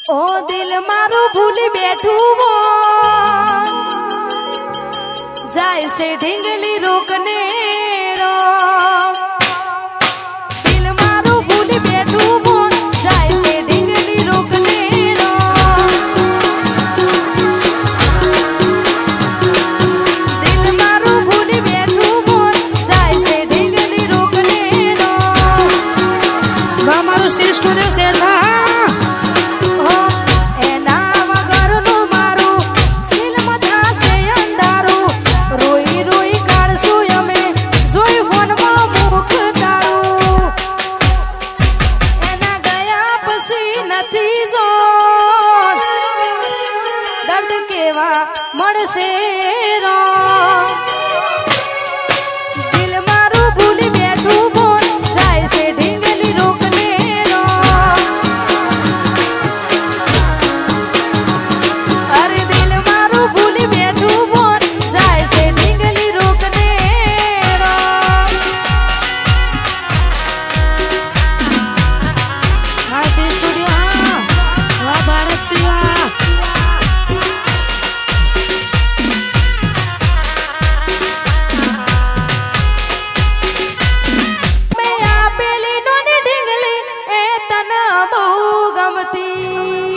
ઓ દિલ મારું ભૂલી બેઠું હો જાય છે ઢીંગલી રોકને રો દિલ મારું ભૂલી બેઠું હો જાય છે ઢીંગલી રોકને રો દિલ મારું ભૂલી બેઠું હો જાય છે ઢીંગલી રોકને રો મારું શ્રેષ્ઠ રે શેઠા મળશે રો દિલ મારું ભૂલી બેઠું બોલ જાય છે ઢીંગલી રોકને રો અરે દિલ મારું ભૂલી બેઠું બોલ જાય છે ઢીંગલી રોકને રો હા શ્રી સ્ટુડિયો વાહ ભારત સેવા બહુ ગમતી